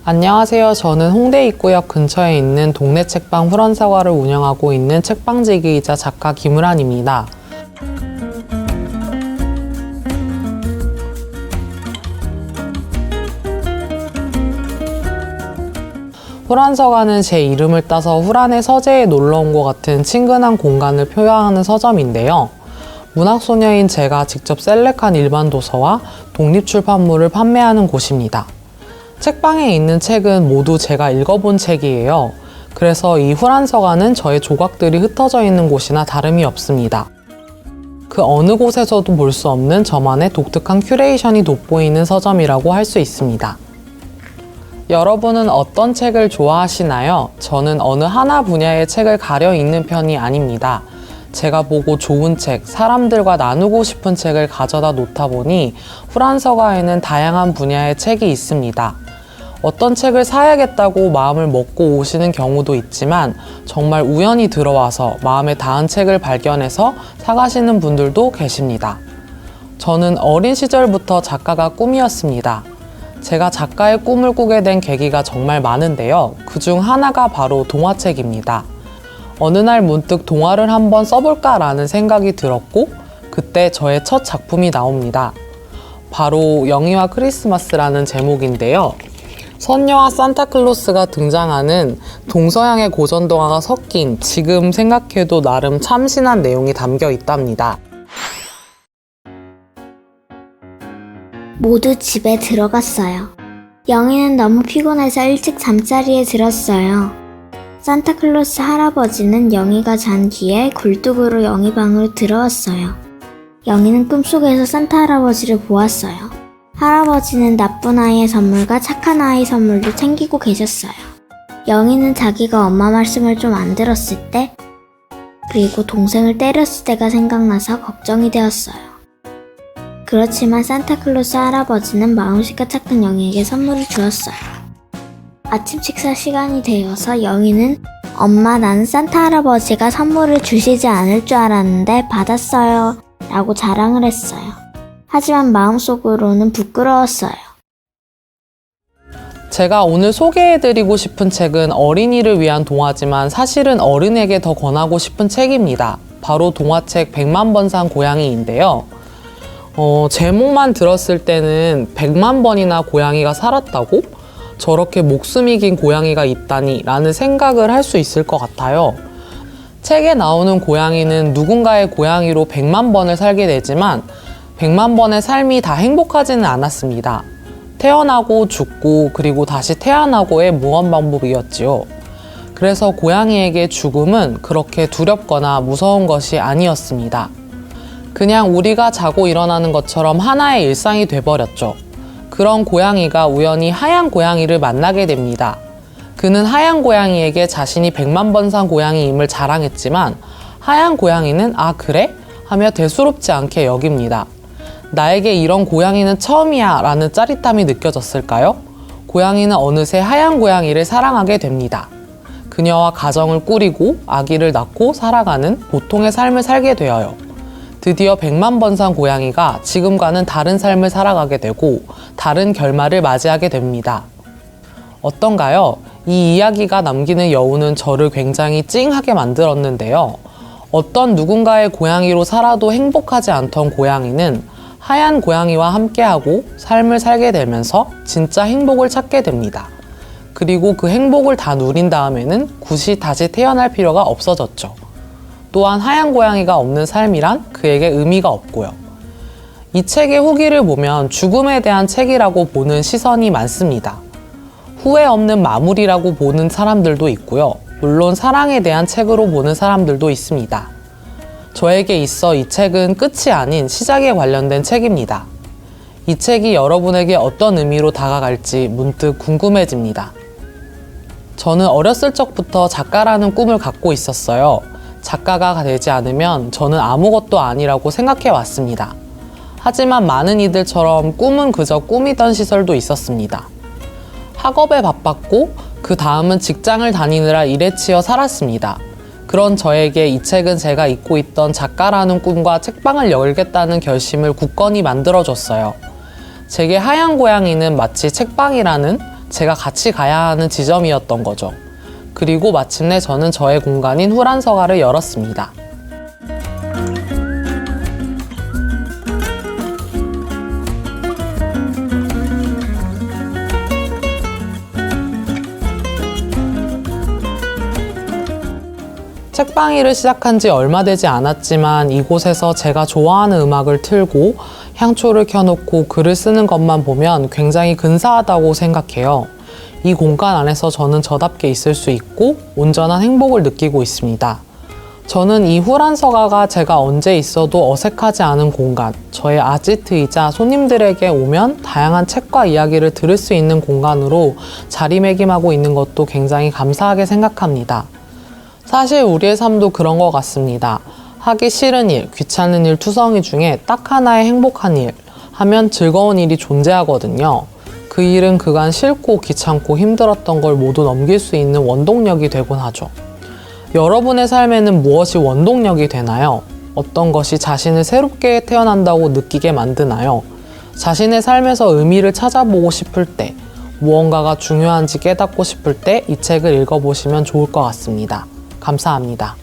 안녕하세요. 저는 홍대 입구역 근처에 있는 동네 책방 후런사과를 운영하고 있는 책방지기이자 작가 김우란입니다. 후란서가는 제 이름을 따서 후란의 서재에 놀러온 것 같은 친근한 공간을 표현하는 서점인데요. 문학소녀인 제가 직접 셀렉한 일반 도서와 독립출판물을 판매하는 곳입니다. 책방에 있는 책은 모두 제가 읽어본 책이에요. 그래서 이 후란서가는 저의 조각들이 흩어져 있는 곳이나 다름이 없습니다. 그 어느 곳에서도 볼 수 없는 저만의 독특한 큐레이션이 돋보이는 서점이라고 할 수 있습니다. 여러분은 어떤 책을 좋아하시나요? 저는 어느 하나 분야의 책을 가려 읽는 편이 아닙니다. 제가 보고 좋은 책, 사람들과 나누고 싶은 책을 가져다 놓다 보니 후란서가에는 다양한 분야의 책이 있습니다. 어떤 책을 사야겠다고 마음을 먹고 오시는 경우도 있지만 정말 우연히 들어와서 마음에 닿은 책을 발견해서 사가시는 분들도 계십니다. 저는 어린 시절부터 작가가 꿈이었습니다. 제가 작가의 꿈을 꾸게 된 계기가 정말 많은데요. 그중 하나가 바로 동화책입니다. 어느 날 문득 동화를 한번 써볼까라는 생각이 들었고 그때 저의 첫 작품이 나옵니다. 바로 영희와 크리스마스라는 제목인데요. 선녀와 산타클로스가 등장하는 동서양의 고전동화가 섞인 지금 생각해도 나름 참신한 내용이 담겨 있답니다. 모두 집에 들어갔어요. 영희는 너무 피곤해서 일찍 잠자리에 들었어요. 산타클로스 할아버지는 영희가 잔 뒤에 굴뚝으로 영희 방으로 들어왔어요. 영희는 꿈속에서 산타 할아버지를 보았어요. 할아버지는 나쁜 아이의 선물과 착한 아이 선물도 챙기고 계셨어요. 영희는 자기가 엄마 말씀을 좀 안 들었을 때, 그리고 동생을 때렸을 때가 생각나서 걱정이 되었어요. 그렇지만 산타클로스 할아버지는 마음씨가 착한 영희에게 선물을 주었어요. 아침 식사 시간이 되어서 영희는 엄마, 나는 산타 할아버지가 선물을 주시지 않을 줄 알았는데 받았어요 라고 자랑을 했어요. 하지만 마음속으로는 부끄러웠어요. 제가 오늘 소개해드리고 싶은 책은 어린이를 위한 동화지만 사실은 어른에게 더 권하고 싶은 책입니다. 바로 동화책 100만 번 산 고양이인데요. 제목만 들었을 때는 100만 번이나 고양이가 살았다고? 저렇게 목숨이 긴 고양이가 있다니 라는 생각을 할 수 있을 것 같아요. 책에 나오는 고양이는 누군가의 고양이로 100만 번을 살게 되지만 100만 번의 삶이 다 행복하지는 않았습니다. 태어나고 죽고 그리고 다시 태어나고의 무한반복이었지요. 그래서 고양이에게 죽음은 그렇게 두렵거나 무서운 것이 아니었습니다. 그냥 우리가 자고 일어나는 것처럼 하나의 일상이 돼버렸죠. 그런 고양이가 우연히 하얀 고양이를 만나게 됩니다. 그는 하얀 고양이에게 자신이 100만 번 산 고양이임을 자랑했지만 하얀 고양이는 아 그래? 하며 대수롭지 않게 여깁니다. 나에게 이런 고양이는 처음이야 라는 짜릿함이 느껴졌을까요? 고양이는 어느새 하얀 고양이를 사랑하게 됩니다. 그녀와 가정을 꾸리고 아기를 낳고 살아가는 보통의 삶을 살게 되어요. 드디어 100만 번 산 고양이가 지금과는 다른 삶을 살아가게 되고 다른 결말을 맞이하게 됩니다. 어떤가요? 이 이야기가 남기는 여운은 저를 굉장히 찡하게 만들었는데요. 어떤 누군가의 고양이로 살아도 행복하지 않던 고양이는 하얀 고양이와 함께하고 삶을 살게 되면서 진짜 행복을 찾게 됩니다. 그리고 그 행복을 다 누린 다음에는 굳이 다시 태어날 필요가 없어졌죠. 또한 하얀 고양이가 없는 삶이란 그에게 의미가 없고요. 이 책의 후기를 보면 죽음에 대한 책이라고 보는 시선이 많습니다. 후회 없는 마무리라고 보는 사람들도 있고요. 물론 사랑에 대한 책으로 보는 사람들도 있습니다. 저에게 있어 이 책은 끝이 아닌 시작에 관련된 책입니다. 이 책이 여러분에게 어떤 의미로 다가갈지 문득 궁금해집니다. 저는 어렸을 적부터 작가라는 꿈을 갖고 있었어요. 작가가 되지 않으면 저는 아무것도 아니라고 생각해 왔습니다. 하지만 많은 이들처럼 꿈은 그저 꿈이던 시절도 있었습니다. 학업에 바빴고 그 다음은 직장을 다니느라 일에 치여 살았습니다. 그런 저에게 이 책은 제가 잊고 있던 작가라는 꿈과 책방을 열겠다는 결심을 굳건히 만들어줬어요. 제게 하얀 고양이는 마치 책방이라는 제가 같이 가야 하는 지점이었던 거죠. 그리고 마침내 저는 저의 공간인 후란서가를 열었습니다. 책방일을 시작한 지 얼마 되지 않았지만 이곳에서 제가 좋아하는 음악을 틀고 향초를 켜놓고 글을 쓰는 것만 보면 굉장히 근사하다고 생각해요. 이 공간 안에서 저는 저답게 있을 수 있고 온전한 행복을 느끼고 있습니다. 저는 이 후란서가가 제가 언제 있어도 어색하지 않은 공간, 저의 아지트이자 손님들에게 오면 다양한 책과 이야기를 들을 수 있는 공간으로 자리매김하고 있는 것도 굉장히 감사하게 생각합니다. 사실 우리의 삶도 그런 것 같습니다. 하기 싫은 일, 귀찮은 일 투성이 중에 딱 하나의 행복한 일 하면 즐거운 일이 존재하거든요. 그 일은 그간 싫고 귀찮고 힘들었던 걸 모두 넘길 수 있는 원동력이 되곤 하죠. 여러분의 삶에는 무엇이 원동력이 되나요? 어떤 것이 자신을 새롭게 태어난다고 느끼게 만드나요? 자신의 삶에서 의미를 찾아보고 싶을 때, 무언가가 중요한지 깨닫고 싶을 때 이 책을 읽어보시면 좋을 것 같습니다. 감사합니다.